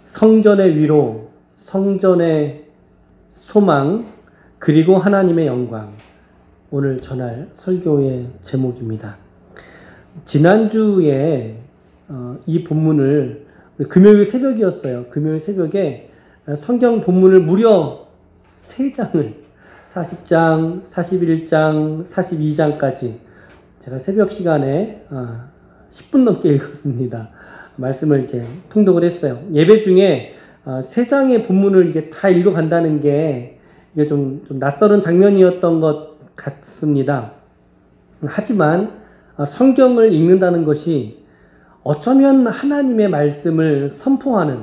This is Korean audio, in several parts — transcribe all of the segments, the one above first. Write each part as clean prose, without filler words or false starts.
성전의 위로, 성전의 소망, 그리고 하나님의 영광. 오늘 전할 설교의 제목입니다. 지난주에 이 본문을 금요일 새벽이었어요. 금요일 새벽에 성경 본문을 무려 3장을 40장, 41장, 42장까지 제가 새벽 시간에 10분 넘게 읽었습니다. 말씀을 이렇게 통독을 했어요. 예배 중에 3장의 본문을 이게 다 읽어간다는 게 이게 좀 낯설은 장면이었던 것 같습니다. 하지만 성경을 읽는다는 것이 어쩌면 하나님의 말씀을 선포하는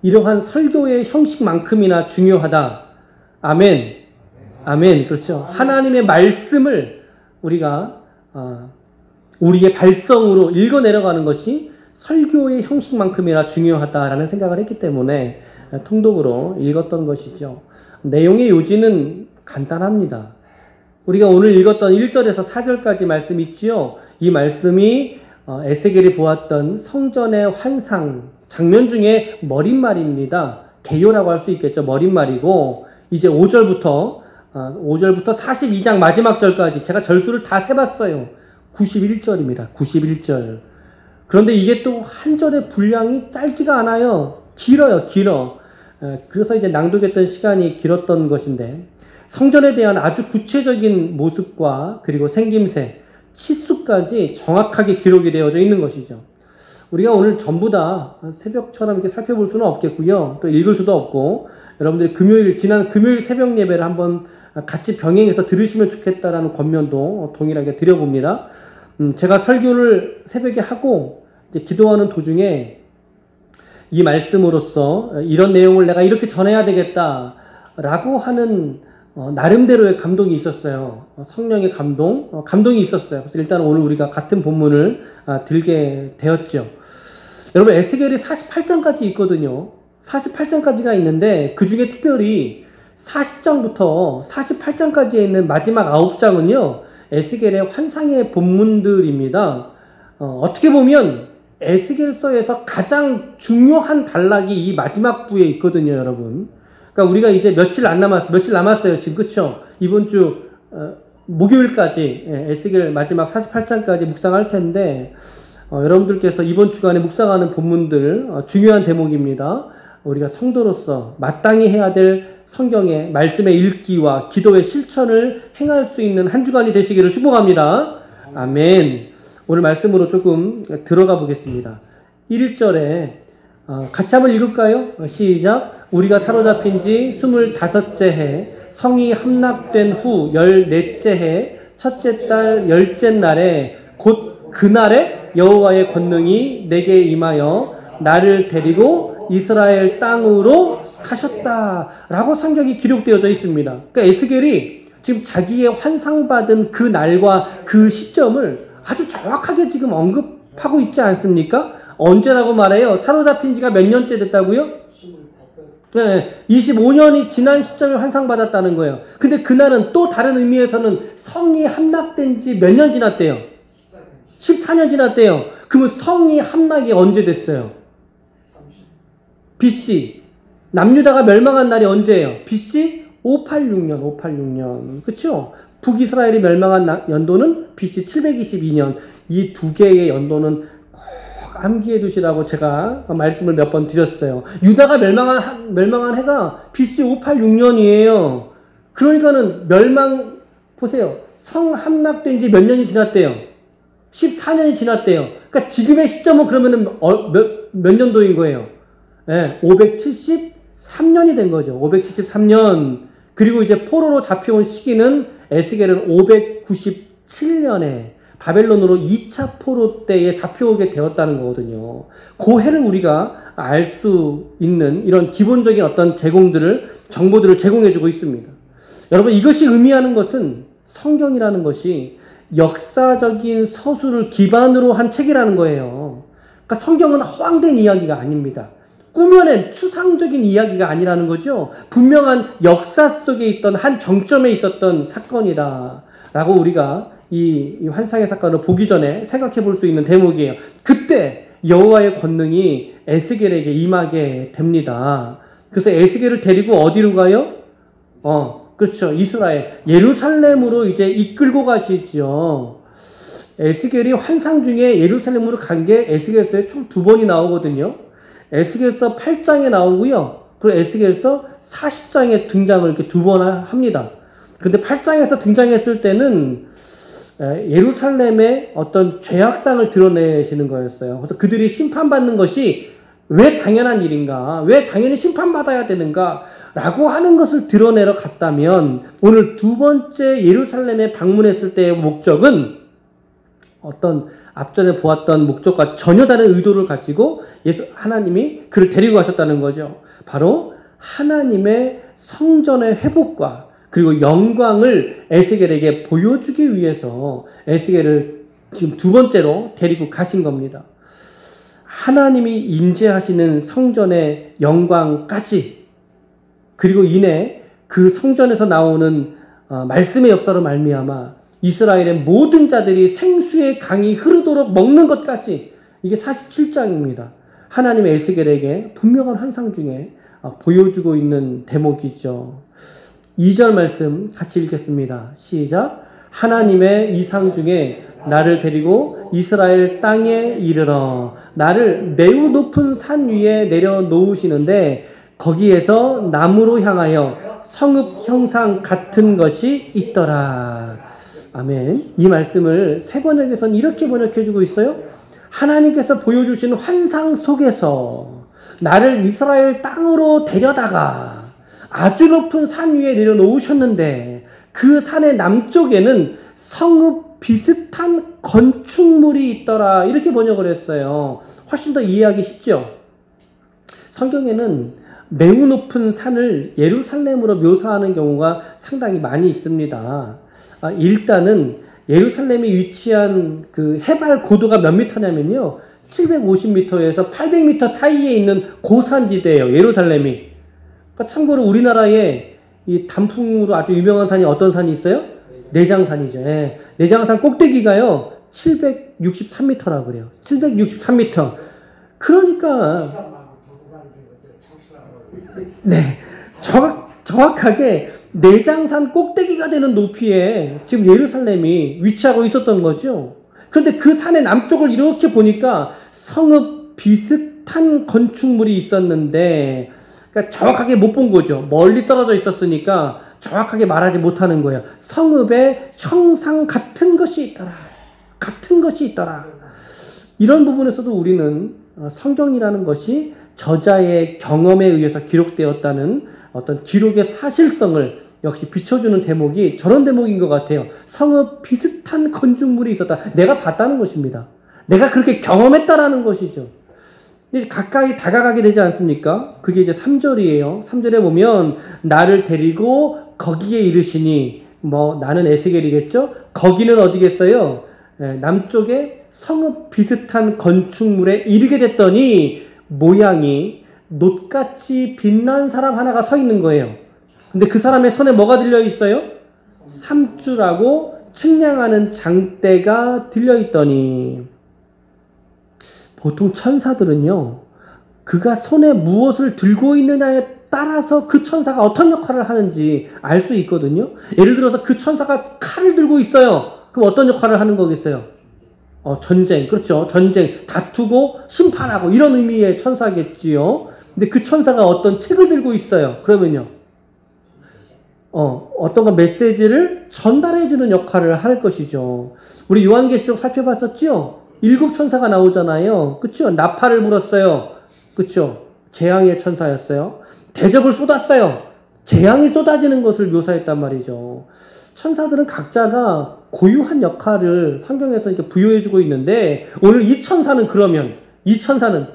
이러한 설교의 형식만큼이나 중요하다. 아멘. 아멘. 그렇죠. 하나님의 말씀을 우리가 우리의 발성으로 읽어내려가는 것이 설교의 형식만큼이나 중요하다라는 생각을 했기 때문에 통독으로 읽었던 것이죠. 내용의 요지는 간단합니다. 우리가 오늘 읽었던 1절에서 4절까지 말씀 있지요. 이 말씀이 에스겔이 보았던 성전의 환상 장면 중에 머릿말입니다. 개요라고 할 수 있겠죠. 머릿말이고 이제 5절부터 42장 마지막 절까지 제가 절수를 다 세봤어요. 91절입니다. 91절. 그런데 이게 또 한 절의 분량이 짧지가 않아요. 길어요. 길어. 그래서 이제 낭독했던 시간이 길었던 것인데 성전에 대한 아주 구체적인 모습과 그리고 생김새, 치수까지 정확하게 기록이 되어져 있는 것이죠. 우리가 오늘 전부 다 새벽처럼 이렇게 살펴볼 수는 없겠고요. 또 읽을 수도 없고 여러분들이 지난 금요일 새벽 예배를 한번 같이 병행해서 들으시면 좋겠다라는 권면도 동일하게 드려봅니다. 제가 설교를 새벽에 하고 이제 기도하는 도중에 이 말씀으로써 이런 내용을 내가 이렇게 전해야 되겠다라고 하는 나름대로의 감동이 있었어요. 성령의 감동이 있었어요. 그래서 일단 오늘 우리가 같은 본문을 들게 되었죠. 여러분 에스겔이 48장까지 있거든요. 48장까지가 있는데 그 중에 특별히 40장부터 48장까지에 있는 마지막 9장은요. 에스겔의 환상의 본문들입니다. 어떻게 보면 에스겔서에서 가장 중요한 단락이 이 마지막 부에 있거든요, 여러분. 그러니까 우리가 이제 며칠 남았어요, 지금. 그쵸? 이번 주 목요일까지 에스겔 마지막 48장까지 묵상할 텐데 여러분들께서 이번 주간에 묵상하는 본문들 중요한 대목입니다. 우리가 성도로서 마땅히 해야 될 성경의 말씀의 읽기와 기도의 실천을 행할 수 있는 한 주간이 되시기를 축복합니다. 아멘. 오늘 말씀으로 조금 들어가 보겠습니다. 1절에 같이 한번 읽을까요? 시작. 우리가 사로잡힌 지 25째 해 성이 함락된 후 14째 해 첫째 달 10째 날에 곧 그날에 여호와의 권능이 내게 임하여 나를 데리고 이스라엘 땅으로 가셨다라고 성경이 기록되어져 있습니다. 그러니까 에스겔이 지금 자기의 환상받은 그 날과 그 시점을 아주 정확하게 지금 언급하고 있지 않습니까? 언제라고 말해요? 사로잡힌 지가 몇 년째 됐다고요? 네, 25년이 지난 시점에 환상받았다는 거예요. 근데 그날은 또 다른 의미에서는 성이 함락된 지 몇 년 지났대요? 14년 지났대요. 그러면 성이 함락이 언제 됐어요? BC. 남유다가 멸망한 날이 언제예요? BC 586년. 그쵸? 북이스라엘이 멸망한 연도는 BC 722년. 이 두 개의 연도는 꼭 암기해 두시라고 제가 말씀을 몇 번 드렸어요. 유다가 멸망한 해가 BC 586년이에요. 그러니까는 보세요. 성 함락된 지 몇 년이 지났대요? 14년이 지났대요. 그러니까 지금의 시점은 그러면은 몇 년도인 거예요? 네, 573년이 된 거죠. 573년. 그리고 이제 포로로 잡혀온 시기는 에스겔은 597년에 바벨론으로 2차 포로 때에 잡혀오게 되었다는 거거든요. 그 해를 우리가 알 수 있는 이런 기본적인 어떤 정보들을 제공해주고 있습니다. 여러분, 이것이 의미하는 것은 성경이라는 것이 역사적인 서술을 기반으로 한 책이라는 거예요. 그러니까 성경은 허황된 이야기가 아닙니다. 꾸며낸 추상적인 이야기가 아니라는 거죠. 분명한 역사 속에 있던 한 정점에 있었던 사건이다 라고 우리가 이 환상의 사건을 보기 전에 생각해 볼 수 있는 대목이에요. 그때 여호와의 권능이 에스겔에게 임하게 됩니다. 그래서 에스겔을 데리고 어디로 가요? 그렇죠. 이스라엘, 예루살렘으로 이제 이끌고 가시죠. 에스겔이 환상 중에 예루살렘으로 간 게 에스겔서에 총 2번이 나오거든요. 에스겔서 8장에 나오고요. 그리고 에스겔서 40장에 등장을 이렇게 2번 합니다. 근데 8장에서 등장했을 때는 예루살렘의 어떤 죄악상을 드러내시는 거였어요. 그래서 그들이 심판받는 것이 왜 당연한 일인가? 왜 당연히 심판받아야 되는가? 라고 하는 것을 드러내러 갔다면 오늘 2번째 예루살렘에 방문했을 때의 목적은 어떤 앞전에 보았던 목적과 전혀 다른 의도를 가지고 하나님이 그를 데리고 가셨다는 거죠. 바로 하나님의 성전의 회복과 그리고 영광을 에스겔에게 보여주기 위해서 에스겔을 지금 2번째로 데리고 가신 겁니다. 하나님이 임재하시는 성전의 영광까지 그리고 이내 그 성전에서 나오는 말씀의 역사로 말미암아 이스라엘의 모든 자들이 생수의 강이 흐르도록 먹는 것까지 이게 47장입니다. 하나님의 에스겔에게 분명한 환상 중에 보여주고 있는 대목이죠. 2절 말씀 같이 읽겠습니다. 시작. 하나님의 이상 중에 나를 데리고 이스라엘 땅에 이르러 나를 매우 높은 산 위에 내려놓으시는데 거기에서 나무로 향하여 성읍 형상 같은 것이 있더라. 아멘. 이 말씀을 새 번역에서는 이렇게 번역해주고 있어요. 하나님께서 보여주신 환상 속에서 나를 이스라엘 땅으로 데려다가 아주 높은 산 위에 내려놓으셨는데 그 산의 남쪽에는 성읍 비슷한 건축물이 있더라. 이렇게 번역을 했어요. 훨씬 더 이해하기 쉽죠? 성경에는 매우 높은 산을 예루살렘으로 묘사하는 경우가 상당히 많이 있습니다. 일단은 예루살렘이 위치한 그 해발 고도가 몇 미터냐면요. 750m에서 800m 사이에 있는 고산지대예요. 예루살렘이. 그러니까 참고로 우리나라에 이 단풍으로 아주 유명한 산이 어떤 산이 있어요? 내장산이죠. 예. 내장산 꼭대기가요. 763m라고 그래요. 763m. 그러니까 네. 정확하게 내장산 꼭대기가 되는 높이에 지금 예루살렘이 위치하고 있었던 거죠. 그런데 그 산의 남쪽을 이렇게 보니까 성읍 비슷한 건축물이 있었는데, 그러니까 정확하게 못 본 거죠. 멀리 떨어져 있었으니까 정확하게 말하지 못하는 거예요. 성읍의 형상 같은 것이 있더라. 같은 것이 있더라. 이런 부분에서도 우리는 성경이라는 것이 저자의 경험에 의해서 기록되었다는 어떤 기록의 사실성을 역시 비춰주는 대목이 저런 대목인 것 같아요. 성읍 비슷한 건축물이 있었다. 내가 봤다는 것입니다. 내가 그렇게 경험했다라는 것이죠. 이제 가까이 다가가게 되지 않습니까? 그게 이제 3절이에요. 3절에 보면 나를 데리고 거기에 이르시니 나는 에스겔이겠죠? 거기는 어디겠어요? 남쪽에 성읍 비슷한 건축물에 이르게 됐더니 모양이 놋같이 빛난 사람 하나가 서 있는 거예요. 근데 그 사람의 손에 뭐가 들려 있어요? 삼줄하고 측량하는 장대가 들려 있더니 보통 천사들은요, 그가 손에 무엇을 들고 있느냐에 따라서 그 천사가 어떤 역할을 하는지 알 수 있거든요. 예를 들어서 그 천사가 칼을 들고 있어요. 그럼 어떤 역할을 하는 거겠어요? 전쟁, 그렇죠. 전쟁, 다투고 심판하고 이런 의미의 천사겠지요. 근데 그 천사가 어떤 책을 들고 있어요. 그러면요, 어떤 메시지를 전달해주는 역할을 할 것이죠. 우리 요한계시록 살펴봤었죠? 7 천사가 나오잖아요. 그쵸? 나팔을 불었어요. 그쵸? 재앙의 천사였어요. 대접을 쏟았어요. 재앙이 쏟아지는 것을 묘사했단 말이죠. 천사들은 각자가 고유한 역할을 성경에서 이렇게 부여해주고 있는데, 오늘 이 천사는 그러면, 이 천사는,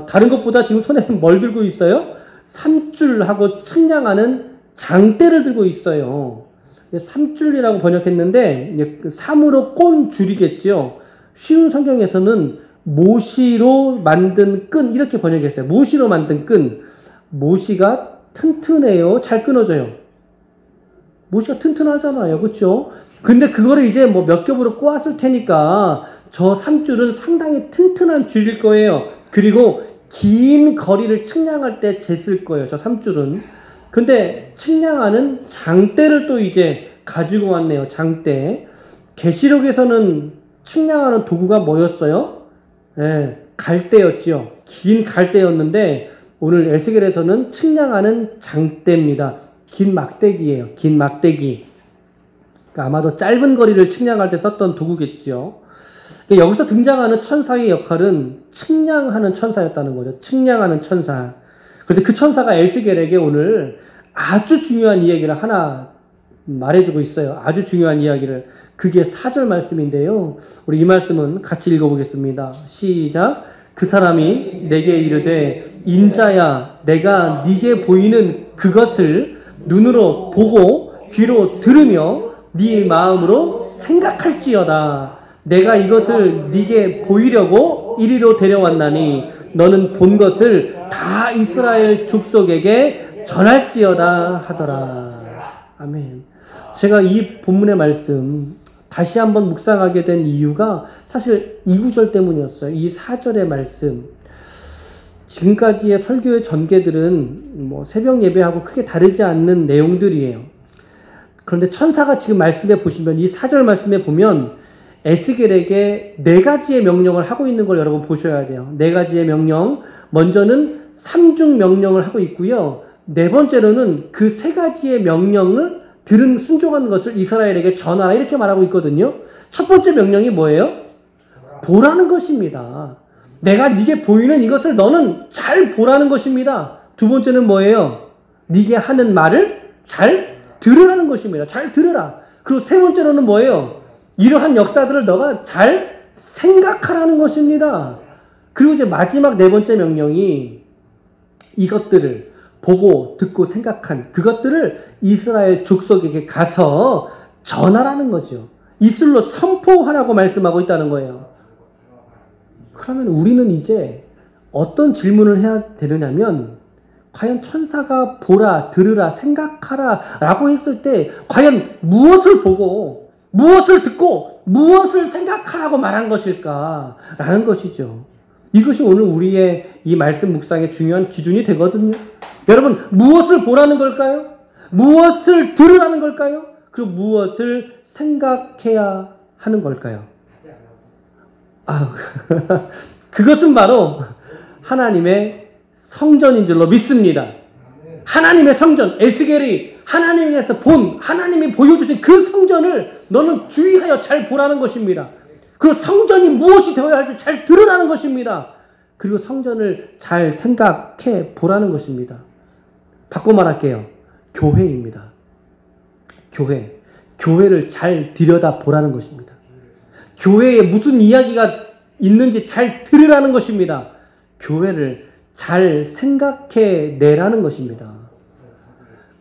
다른 것보다 지금 손에 뭘 들고 있어요? 삼줄하고 측량하는 장대를 들고 있어요. 삼줄이라고 번역했는데, 삼으로 꼰 줄이겠죠. 쉬운 성경에서는 모시로 만든 끈, 이렇게 번역했어요. 모시로 만든 끈. 모시가 튼튼해요. 잘 끊어져요. 모시가 튼튼하잖아요. 그렇죠? 근데 그거를 이제 몇 겹으로 꼬았을 테니까 저 3줄은 상당히 튼튼한 줄일 거예요. 그리고 긴 거리를 측량할 때 쟀을 거예요. 저 3줄은. 근데 측량하는 장대를 또 이제 가지고 왔네요. 장대. 계시록에서는 측량하는 도구가 뭐였어요? 예, 갈대였죠. 긴 갈대였는데 오늘 에스겔에서는 측량하는 장대입니다. 긴 막대기예요. 긴 막대기. 그러니까 아마도 짧은 거리를 측량할 때 썼던 도구겠죠. 여기서 등장하는 천사의 역할은 측량하는 천사였다는 거죠. 측량하는 천사. 그런데 그 천사가 에스겔에게 오늘 아주 중요한 이야기를 하나 말해주고 있어요. 아주 중요한 이야기를. 그게 4절 말씀인데요. 우리 이 말씀은 같이 읽어보겠습니다. 시작. 그 사람이 내게 이르되 인자야 내가 네게 보이는 그것을 눈으로 보고 귀로 들으며 네 마음으로 생각할지어다. 내가 이것을 네게 보이려고 이리로 데려왔나니 너는 본 것을 다 이스라엘 족속에게 전할지어다 하더라. 아멘. 제가 이 본문의 말씀 다시 한번 묵상하게 된 이유가 사실 이 구절 때문이었어요. 이 4절의 말씀. 지금까지의 설교의 전개들은 뭐 새벽 예배하고 크게 다르지 않는 내용들이에요. 그런데 천사가 지금 말씀에 보시면 이 4절 말씀에 보면 에스겔에게 4가지의 명령을 하고 있는 걸 여러분 보셔야 돼요. 4가지의 명령. 먼저는 3중 명령을 하고 있고요. 4번째로는 그 3가지의 명령을 들은 순종한 것을 이스라엘에게 전하라 이렇게 말하고 있거든요. 첫 번째 명령이 뭐예요? 보라는 것입니다. 내가 네게 보이는 이것을 너는 잘 보라는 것입니다. 두 번째는 뭐예요? 네게 하는 말을 잘 들으라는 것입니다. 잘 들으라. 그리고 세 번째로는 뭐예요? 이러한 역사들을 너가 잘 생각하라는 것입니다. 그리고 이제 마지막 4번째 명령이 이것들을 보고 듣고 생각한 그것들을 이스라엘 족속에게 가서 전하라는 거죠. 입술로 선포하라고 말씀하고 있다는 거예요. 그러면 우리는 이제 어떤 질문을 해야 되느냐면 과연 천사가 보라, 들으라, 생각하라 라고 했을 때 과연 무엇을 보고 무엇을 듣고 무엇을 생각하라고 말한 것일까 라는 것이죠. 이것이 오늘 우리의 이 말씀 묵상의 중요한 기준이 되거든요. 여러분 무엇을 보라는 걸까요? 무엇을 들으라는 걸까요? 그리고 무엇을 생각해야 하는 걸까요? 그것은 바로 하나님의 성전인 줄로 믿습니다. 하나님의 성전, 에스겔이 하나님에서 본, 하나님이 보여주신 그 성전을 너는 주의하여 잘 보라는 것입니다. 그리고 성전이 무엇이 되어야 할지 잘 들으라는 것입니다. 그리고 성전을 잘 생각해 보라는 것입니다. 바꿔 말할게요. 교회입니다. 교회. 교회를 잘 들여다 보라는 것입니다. 교회에 무슨 이야기가 있는지 잘 들으라는 것입니다. 교회를 잘 생각해 내라는 것입니다.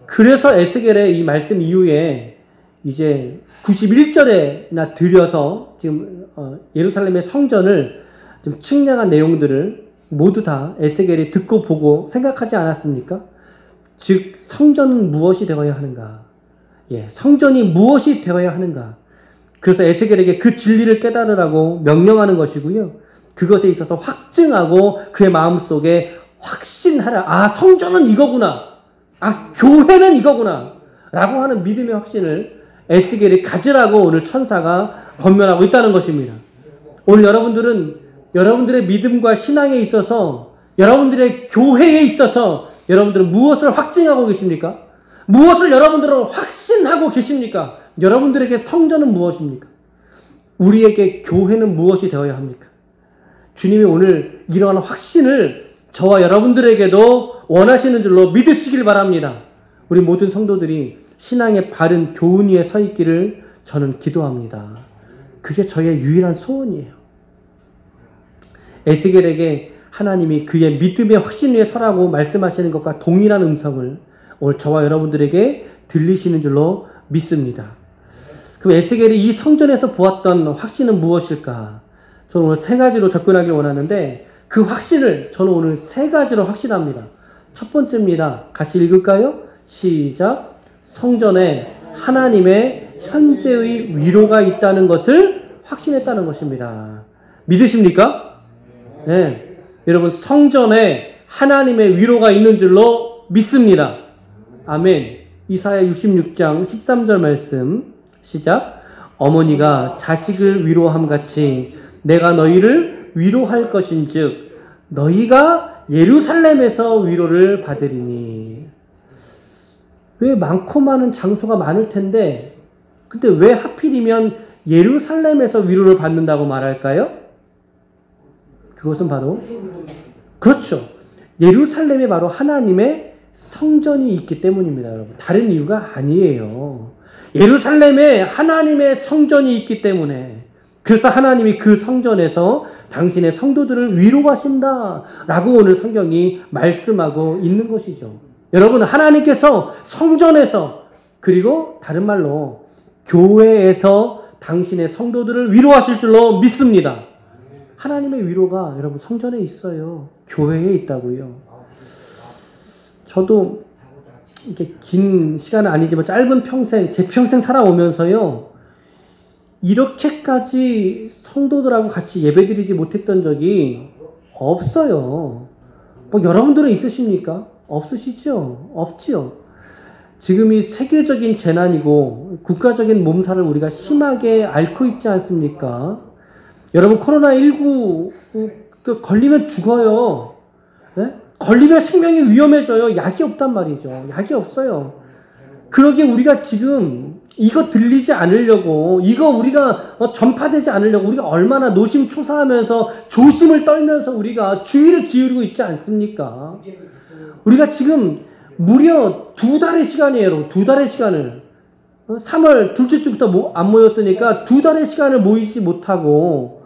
그래서 에스겔의 이 말씀 이후에 이제 91절에나 들여서 지금 예루살렘의 성전을 좀 측량한 내용들을 모두 다 에스겔이 듣고 보고 생각하지 않았습니까? 즉 성전은 무엇이 되어야 하는가? 예, 성전이 무엇이 되어야 하는가? 그래서 에스겔에게 그 진리를 깨달으라고 명령하는 것이고요. 그것에 있어서 확증하고 그의 마음속에 확신하라. 아, 성전은 이거구나. 아, 교회는 이거구나. 라고 하는 믿음의 확신을 에스겔이 가지라고 오늘 천사가 권면하고 있다는 것입니다. 오늘 여러분들은 여러분들의 믿음과 신앙에 있어서 여러분들의 교회에 있어서 여러분들은 무엇을 확증하고 계십니까? 무엇을 여러분들은 확신하고 계십니까? 여러분들에게 성전은 무엇입니까? 우리에게 교회는 무엇이 되어야 합니까? 주님이 오늘 이러한 확신을 저와 여러분들에게도 원하시는 줄로 믿으시길 바랍니다. 우리 모든 성도들이 신앙의 바른 교훈 위에 서 있기를 저는 기도합니다. 그게 저의 유일한 소원이에요. 에스겔에게 하나님이 그의 믿음의 확신 위에 서라고 말씀하시는 것과 동일한 음성을 오늘 저와 여러분들에게 들리시는 줄로 믿습니다. 그럼 에스겔이 이 성전에서 보았던 확신은 무엇일까? 저는 오늘 3가지로 접근하길 원하는데 그 확신을 저는 오늘 3가지로 확신합니다. 첫 번째입니다. 같이 읽을까요? 시작. 성전에 하나님의 현재의 위로가 있다는 것을 확신했다는 것입니다. 믿으십니까? 네. 여러분, 성전에 하나님의 위로가 있는 줄로 믿습니다. 아멘. 이사야 66장 13절 말씀 시작. 어머니가 자식을 위로함 같이 내가 너희를 위로할 것인즉 너희가 예루살렘에서 위로를 받으리니. 왜 많고 많은 장소가 많을 텐데 근데 왜 하필이면 예루살렘에서 위로를 받는다고 말할까요? 그것은 바로 그렇죠. 예루살렘에 바로 하나님의 성전이 있기 때문입니다, 여러분. 다른 이유가 아니에요. 예루살렘에 하나님의 성전이 있기 때문에, 그래서 하나님이 그 성전에서 당신의 성도들을 위로하신다 라고 오늘 성경이 말씀하고 있는 것이죠. 여러분, 하나님께서 성전에서, 그리고 다른 말로 교회에서 당신의 성도들을 위로하실 줄로 믿습니다. 하나님의 위로가 여러분 성전에 있어요. 교회에 있다고요. 저도 이렇게 긴 시간은 아니지만 짧은 평생, 제 평생 살아오면서요, 이렇게까지 성도들하고 같이 예배드리지 못했던 적이 없어요. 뭐 여러분들은 있으십니까? 없으시죠? 없지요. 지금이 세계적인 재난이고 국가적인 몸살을 우리가 심하게 앓고 있지 않습니까? 여러분, 코로나19 걸리면 죽어요. 네? 걸리면 생명이 위험해져요. 약이 없단 말이죠. 약이 없어요. 그러게 우리가 지금 이거 들리지 않으려고, 이거 우리가 전파되지 않으려고 우리가 얼마나 노심초사하면서 조심을 떨면서 우리가 주의를 기울이고 있지 않습니까? 우리가 지금 무려 2달의 시간이에요. 2달의 시간을. 3월 둘째 주부터 안 모였으니까 2달의 시간을 모이지 못하고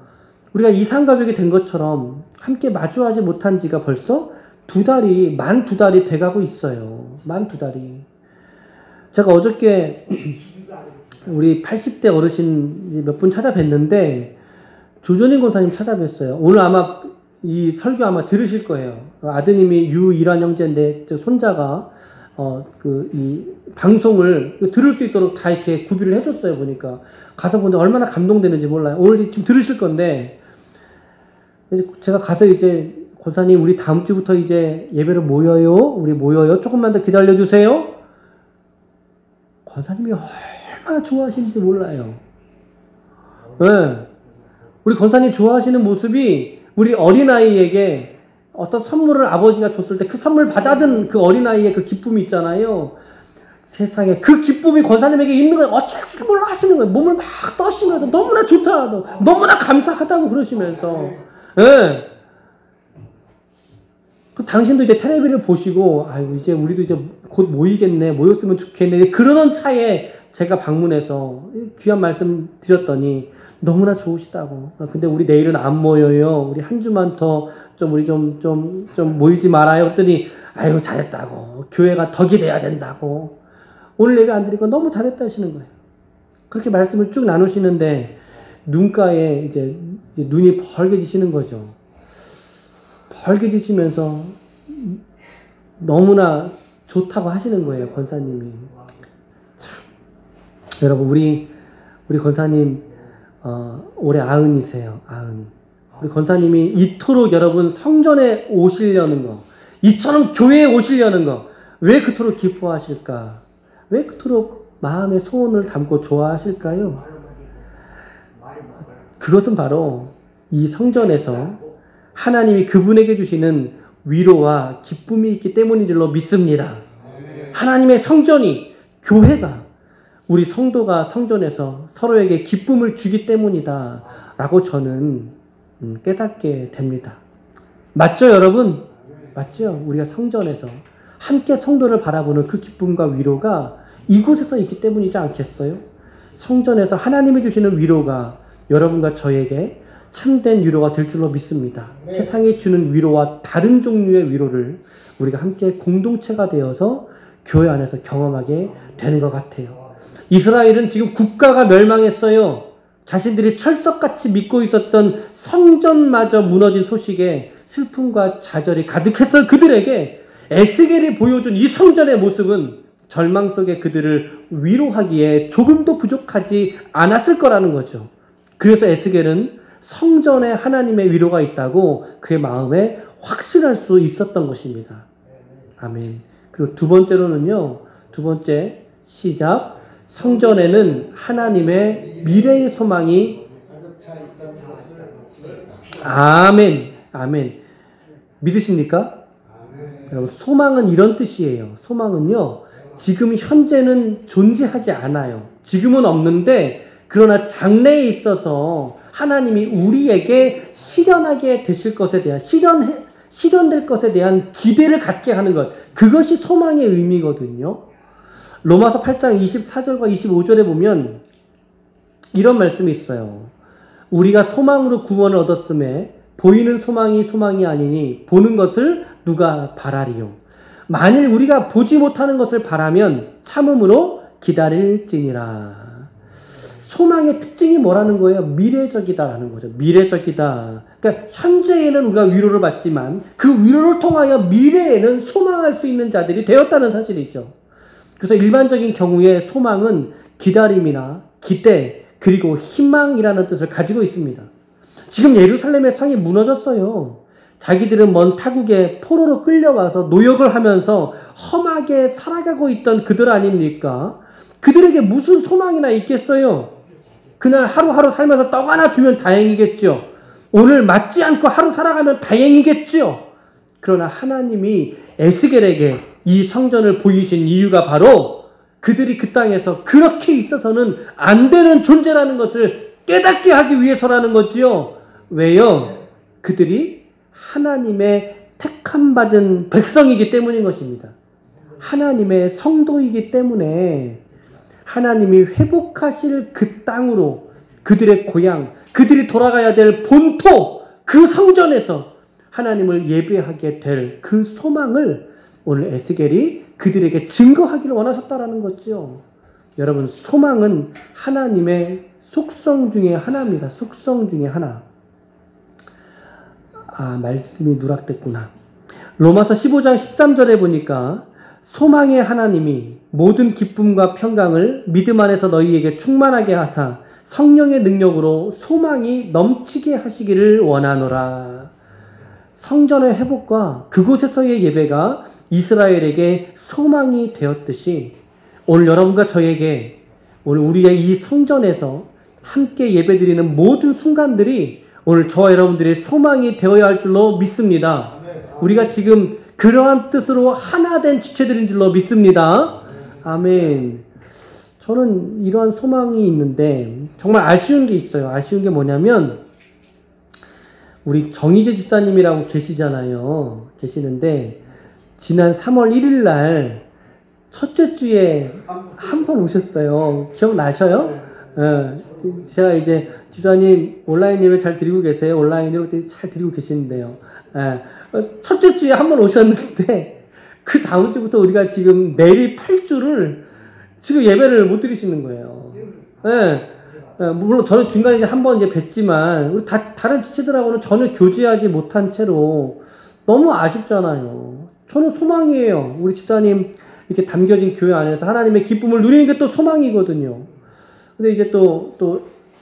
우리가 이산가족이 된 것처럼 함께 마주하지 못한 지가 벌써 만 2달이 돼가고 있어요. 만 2달이. 제가 어저께 우리 80대 어르신 몇 분 찾아뵀는데 조전인 권사님 찾아뵀어요. 오늘 아마 이 설교 아마 들으실 거예요. 아드님이 유일환 형제인데 저 손자가 이 방송을 들을 수 있도록 다 이렇게 구비를 해줬어요. 보니까 가서 보는데 얼마나 감동되는지 몰라요. 오늘 지금 들으실 건데 제가 가서 이제 권사님 우리 다음 주부터 이제 예배를 모여요. 우리 모여요. 조금만 더 기다려 주세요. 권사님이 얼마나 좋아하시는지 몰라요. 네. 우리 권사님 좋아하시는 모습이 우리 어린아이에게 어떤 선물을 아버지가 줬을 때 그 선물 받아든 그 어린아이의 그 기쁨이 있잖아요. 세상에 그 기쁨이 권사님에게 있는 걸 어쩔 줄 몰라 하시는 거예요. 몸을 막 떠시면서 너무나 좋다, 너무나 감사하다고 그러시면서. 예. 그 당신도 이제 텔레비를 보시고, 아유, 이제 우리도 이제 곧 모이겠네, 모였으면 좋겠네. 그러던 차에 제가 방문해서 귀한 말씀 드렸더니 너무나 좋으시다고. 근데 우리 내일은 안 모여요. 우리 한 주만 더 우리 좀 모이지 말아요. 그랬더니, 아유, 잘했다고. 교회가 덕이 돼야 된다고. 오늘 예배 안 드리고 너무 잘했다 하시는 거예요. 그렇게 말씀을 쭉 나누시는데, 눈가에 이제 눈이 벌게지시는 거죠. 벌게지시면서 너무나 좋다고 하시는 거예요, 권사님이. 참. 여러분, 우리 권사님, 올해 90이세요, 90. 우리 권사님이 이토록 여러분 성전에 오시려는 거, 이처럼 교회에 오시려는 거, 왜 그토록 기뻐하실까? 왜 그토록 마음의 소원을 담고 좋아하실까요? 그것은 바로 이 성전에서 하나님이 그분에게 주시는 위로와 기쁨이 있기 때문인 줄로 믿습니다. 하나님의 성전이, 교회가, 우리 성도가 성전에서 서로에게 기쁨을 주기 때문이다 라고 저는 깨닫게 됩니다. 맞죠, 여러분? 맞죠? 우리가 성전에서 함께 성도를 바라보는 그 기쁨과 위로가 이곳에서 있기 때문이지 않겠어요? 성전에서 하나님이 주시는 위로가 여러분과 저에게 참된 위로가 될 줄로 믿습니다. 네. 세상이 주는 위로와 다른 종류의 위로를 우리가 함께 공동체가 되어서 교회 안에서 경험하게 되는 것 같아요. 이스라엘은 지금 국가가 멸망했어요. 자신들이 철석같이 믿고 있었던 성전마저 무너진 소식에 슬픔과 좌절이 가득했을 그들에게 에스겔이 보여준 이 성전의 모습은 절망 속에 그들을 위로하기에 조금도 부족하지 않았을 거라는 거죠. 그래서 에스겔은 성전에 하나님의 위로가 있다고 그의 마음에 확신할 수 있었던 것입니다. 아멘. 그리고 두 번째로는요. 두 번째 시작. 성전에는 하나님의 미래의 소망이 아멘. 아멘. 믿으십니까? 여러분, 소망은 이런 뜻이에요. 소망은요. 지금 현재는 존재하지 않아요. 지금은 없는데 그러나 장래에 있어서 하나님이 우리에게 실현하게 되실 것에 대한 실현될 것에 대한 기대를 갖게 하는 것. 그것이 소망의 의미거든요. 로마서 8장 24절과 25절에 보면 이런 말씀이 있어요. 우리가 소망으로 구원을 얻었음에 보이는 소망이 아니니 보는 것을 누가 바라리요. 만일 우리가 보지 못하는 것을 바라면 참음으로 기다릴지니라. 소망의 특징이 뭐라는 거예요? 미래적이다라는 거죠. 미래적이다. 그러니까 현재에는 우리가 위로를 받지만 그 위로를 통하여 미래에는 소망할 수 있는 자들이 되었다는 사실이죠. 그래서 일반적인 경우에 소망은 기다림이나 기대 그리고 희망이라는 뜻을 가지고 있습니다. 지금 예루살렘의 성이 무너졌어요. 자기들은 먼 타국에 포로로 끌려와서 노역을 하면서 험하게 살아가고 있던 그들 아닙니까? 그들에게 무슨 소망이나 있겠어요? 그날 하루하루 살면서 떡 하나 주면 다행이겠죠. 오늘 맞지 않고 하루 살아가면 다행이겠죠. 그러나 하나님이 에스겔에게 이 성전을 보이신 이유가 바로 그들이 그 땅에서 그렇게 있어서는 안 되는 존재라는 것을 깨닫게 하기 위해서라는 거지요. 왜요? 그들이 하나님의 택함받은 백성이기 때문인 것입니다. 하나님의 성도이기 때문에 하나님이 회복하실 그 땅으로 그들의 고향, 그들이 돌아가야 될 본토, 그 성전에서 하나님을 예배하게 될 그 소망을 오늘 에스겔이 그들에게 증거하기를 원하셨다라는 거죠. 여러분, 소망은 하나님의 속성 중에 하나입니다. 속성 중에 하나. 말씀이 누락됐구나. 로마서 15장 13절에 보니까 소망의 하나님이 모든 기쁨과 평강을 믿음 안에서 너희에게 충만하게 하사 성령의 능력으로 소망이 넘치게 하시기를 원하노라. 성전의 회복과 그곳에서의 예배가 이스라엘에게 소망이 되었듯이 오늘 여러분과 저에게 오늘 우리의 이 성전에서 함께 예배드리는 모든 순간들이 오늘 저와 여러분들의 소망이 되어야 할 줄로 믿습니다. 우리가 지금 그러한 뜻으로 하나 된 지체들인 줄로 믿습니다. 아멘. 저는 이러한 소망이 있는데 정말 아쉬운 게 있어요. 아쉬운 게 뭐냐면 우리 정희재 집사님이라고 계시잖아요. 계시는데 지난 3월 1일 날 첫째 주에 한 번 오셨어요. 기억나셔요? 제가 이제 집사님 온라인 예배 잘 드리고 계세요. 온라인 예배 잘 드리고 계시는데요. 첫째 주에 한 번 오셨는데 그 다음 주부터 우리가 지금 매일 8주를 지금 예배를 못 드리시는 거예요. 물론 저는 중간에 이제 한 번 이제 뵀지만 우리 다른 지체들하고는 전혀 교제하지 못한 채로 너무 아쉽잖아요. 저는 소망이에요. 우리 집사님 이렇게 담겨진 교회 안에서 하나님의 기쁨을 누리는 게 또 소망이거든요. 근데 이제 또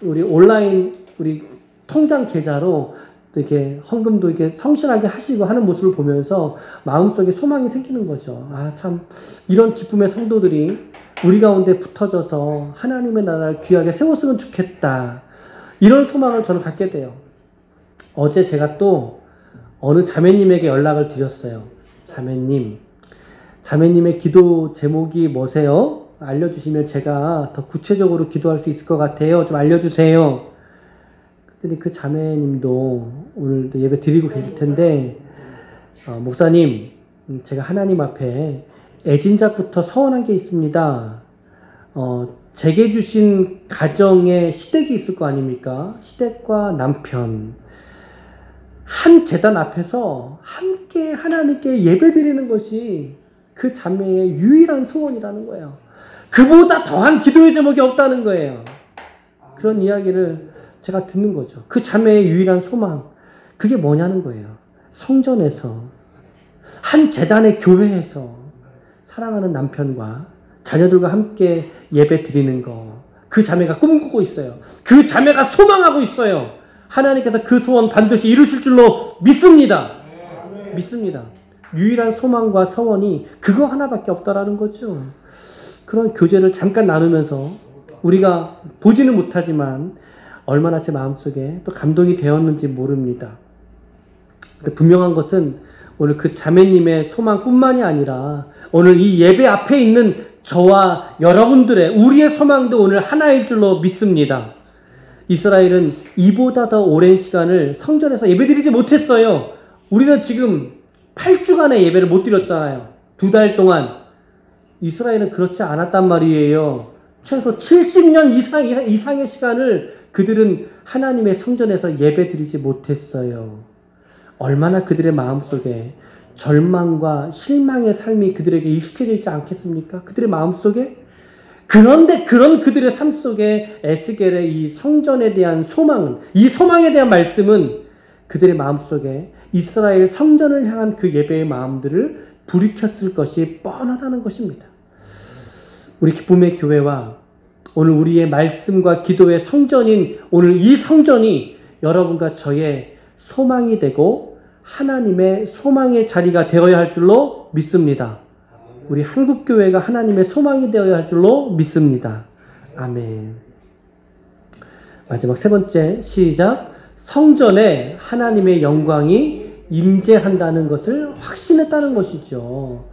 우리 온라인 우리 통장 계좌로 이렇게 헌금도 이렇게 성실하게 하시고 하는 모습을 보면서 마음속에 소망이 생기는 거죠. 참 이런 기쁨의 성도들이 우리 가운데 붙어져서 하나님의 나라를 귀하게 세웠으면 좋겠다. 이런 소망을 저는 갖게 돼요. 어제 제가 또 어느 자매님에게 연락을 드렸어요. 자매님의 기도 제목이 뭐세요? 알려주시면 제가 더 구체적으로 기도할 수 있을 것 같아요. 좀 알려주세요. 그랬더니 그 자매님도 오늘도 예배 드리고 계실 텐데, 목사님, 제가 하나님 앞에 애진작부터 서원한 게 있습니다. 제게 주신 가정에 시댁이 있을 거 아닙니까? 시댁과 남편. 한 제단 앞에서 함께 하나님께 예배 드리는 것이 그 자매의 유일한 소원이라는 거예요. 그보다 더한 기도의 제목이 없다는 거예요. 그런 이야기를 제가 듣는 거죠. 그 자매의 유일한 소망. 그게 뭐냐는 거예요. 성전에서, 한 제단의 교회에서 사랑하는 남편과 자녀들과 함께 예배 드리는 거. 그 자매가 꿈꾸고 있어요. 그 자매가 소망하고 있어요. 하나님께서 그 소원 반드시 이루실 줄로 믿습니다. 믿습니다. 유일한 소망과 소원이 그거 하나밖에 없다라는 거죠. 그런 교제를 잠깐 나누면서 우리가 보지는 못하지만 얼마나 제 마음속에 또 감동이 되었는지 모릅니다. 분명한 것은 오늘 그 자매님의 소망뿐만이 아니라 오늘 이 예배 앞에 있는 저와 여러분들의 우리의 소망도 오늘 하나일 줄로 믿습니다. 이스라엘은 이보다 더 오랜 시간을 성전에서 예배드리지 못했어요. 우리는 지금 8주간의 예배를 못 드렸잖아요. 2달 동안. 이스라엘은 그렇지 않았단 말이에요. 최소 70년 이상의 시간을 그들은 하나님의 성전에서 예배드리지 못했어요. 얼마나 그들의 마음속에 절망과 실망의 삶이 그들에게 익숙해져 있지 않겠습니까? 그들의 마음속에? 그런데 그런 그들의 삶 속에 에스겔의 이 성전에 대한 소망은, 이 소망에 대한 말씀은 그들의 마음속에 이스라엘 성전을 향한 그 예배의 마음들을 불이켰을 것이 뻔하다는 것입니다. 우리 기쁨의 교회와 오늘 우리의 말씀과 기도의 성전인 오늘 이 성전이 여러분과 저의 소망이 되고 하나님의 소망의 자리가 되어야 할 줄로 믿습니다. 우리 한국교회가 하나님의 소망이 되어야 할 줄로 믿습니다. 아멘. 마지막 세 번째, 시작. 성전에 하나님의 영광이 임재한다는 것을 확신했다는 것이죠.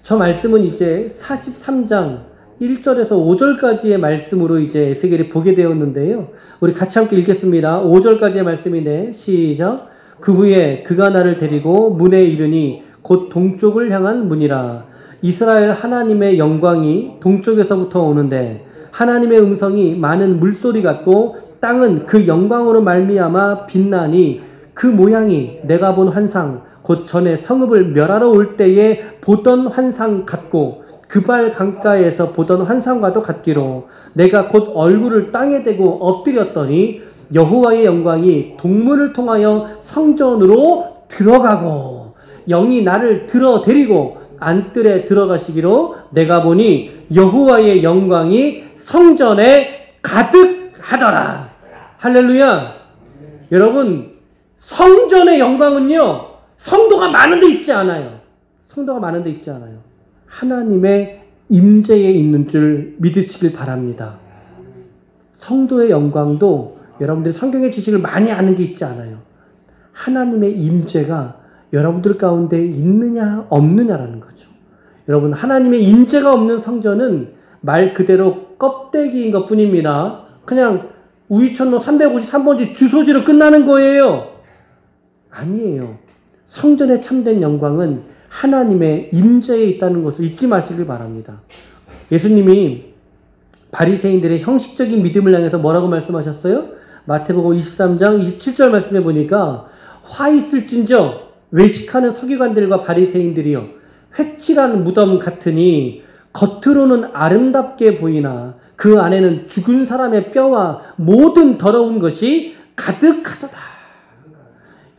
저 말씀은 이제 43장 1절에서 5절까지의 말씀으로 이제 에스겔이 보게 되었는데요. 우리 같이 함께 읽겠습니다. 5절까지의 말씀이네. 시작. 그 후에 그가 나를 데리고 문에 이르니 곧 동쪽을 향한 문이라. 이스라엘 하나님의 영광이 동쪽에서부터 오는데 하나님의 음성이 많은 물소리 같고 땅은 그 영광으로 말미암아 빛나니 그 모양이 내가 본 환상 곧 전에 성읍을 멸하러 올 때에 보던 환상 같고 그발 강가에서 보던 환상과도 같기로 내가 곧 얼굴을 땅에 대고 엎드렸더니 여호와의 영광이 동문을 통하여 성전으로 들어가고 영이 나를 들어 데리고 안뜰에 들어가시기로 내가 보니 여호와의 영광이 성전에 가득하더라. 할렐루야. 여러분, 성전의 영광은요, 성도가 많은 데 있지 않아요. 성도가 많은 데 있지 않아요. 하나님의 임재에 있는 줄 믿으시길 바랍니다. 성도의 영광도 여러분들이 성경의 지식을 많이 아는 게 있지 않아요. 하나님의 임재가 여러분들 가운데 있느냐 없느냐라는 거죠. 여러분, 하나님의 임재가 없는 성전은 말 그대로 껍데기인 것 뿐입니다. 그냥 우이천로 353번지 주소지로 끝나는 거예요. 아니에요. 성전의 참된 영광은 하나님의 임재에 있다는 것을 잊지 마시길 바랍니다. 예수님이 바리새인들의 형식적인 믿음을 향해서 뭐라고 말씀하셨어요? 마태복음 23장 27절 말씀해 보니까 화 있을진저 외식하는 서기관들과 바리새인들이요 회칠한 무덤 같으니 겉으로는 아름답게 보이나 그 안에는 죽은 사람의 뼈와 모든 더러운 것이 가득하도다.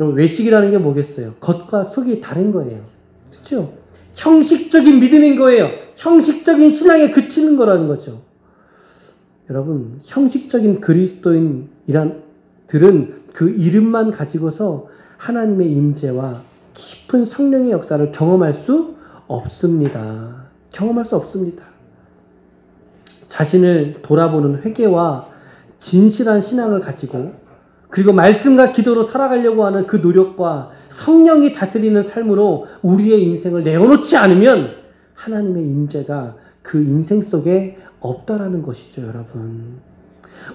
여러분, 외식이라는 게 뭐겠어요? 겉과 속이 다른 거예요. 그렇죠? 형식적인 믿음인 거예요. 형식적인 신앙에 그치는 거라는 거죠. 여러분, 형식적인 그리스도인들은 그 이름만 가지고서 하나님의 임재와 깊은 성령의 역사를 경험할 수 없습니다. 경험할 수 없습니다. 자신을 돌아보는 회개와 진실한 신앙을 가지고 그리고 말씀과 기도로 살아가려고 하는 그 노력과 성령이 다스리는 삶으로 우리의 인생을 내어놓지 않으면 하나님의 임재가 그 인생 속에 없다라는 것이죠, 여러분.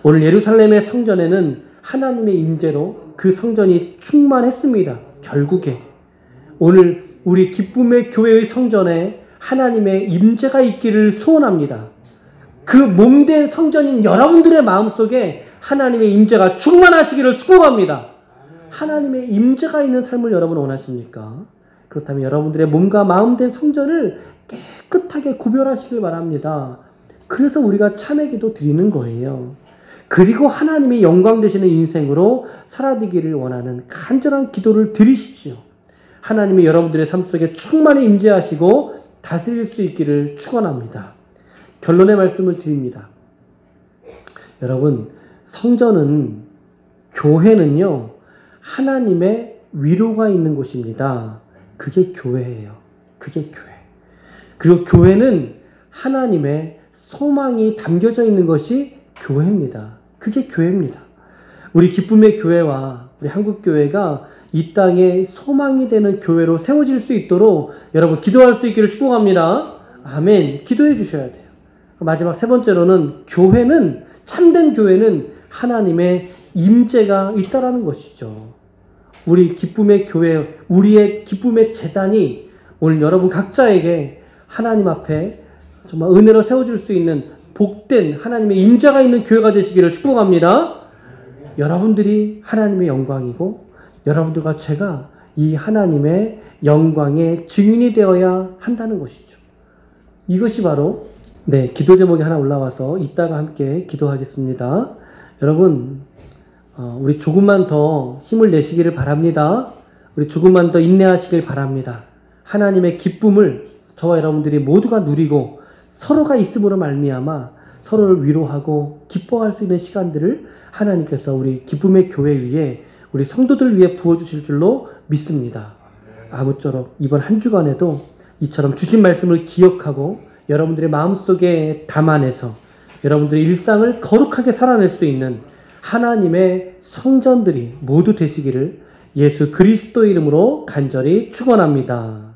오늘 예루살렘의 성전에는 하나님의 임재로 그 성전이 충만했습니다. 결국에 오늘 우리 기쁨의 교회의 성전에 하나님의 임재가 있기를 소원합니다. 그 몸된 성전인 여러분들의 마음속에 하나님의 임재가 충만하시기를 축복합니다. 하나님의 임재가 있는 삶을 여러분 원하십니까? 그렇다면 여러분들의 몸과 마음된 성전을 깨끗하게 구별하시길 바랍니다. 그래서 우리가 참회기도 드리는 거예요. 그리고 하나님의 영광 되시는 인생으로 살아가기를 원하는 간절한 기도를 드리십시오. 하나님이 여러분들의 삶 속에 충만히 임재하시고 다스릴 수 있기를 축원합니다. 결론의 말씀을 드립니다. 여러분, 성전은, 교회는요, 하나님의 위로가 있는 곳입니다. 그게 교회예요. 그게 교회. 그리고 교회는 하나님의 소망이 담겨져 있는 것이 교회입니다. 그게 교회입니다. 우리 기쁨의 교회와 우리 한국교회가 이 땅에 소망이 되는 교회로 세워질 수 있도록 여러분 기도할 수 있기를 축복합니다. 아멘. 기도해 주셔야 돼요. 마지막 세 번째로는 교회는, 참된 교회는 하나님의 임재가 있다라는 것이죠. 우리 기쁨의 교회, 우리의 기쁨의 제단이 오늘 여러분 각자에게 하나님 앞에 정말 은혜로 세워질 수 있는 복된 하나님의 임재가 있는 교회가 되시기를 축복합니다. 여러분들이 하나님의 영광이고 여러분들과 제가 이 하나님의 영광의 증인이 되어야 한다는 것이죠. 이것이 바로 기도 제목이 하나 올라와서 이따가 함께 기도하겠습니다. 여러분, 우리 조금만 더 힘을 내시기를 바랍니다. 우리 조금만 더 인내하시길 바랍니다. 하나님의 기쁨을 저와 여러분들이 모두가 누리고 서로가 있음으로 말미암아 서로를 위로하고 기뻐할 수 있는 시간들을 하나님께서 우리 기쁨의 교회 위에 우리 성도들 위해 부어주실 줄로 믿습니다. 아무쪼록 이번 한 주간에도 이처럼 주신 말씀을 기억하고 여러분들의 마음속에 담아내서 여러분들의 일상을 거룩하게 살아낼 수 있는 하나님의 성전들이 모두 되시기를 예수 그리스도 이름으로 간절히 축원합니다.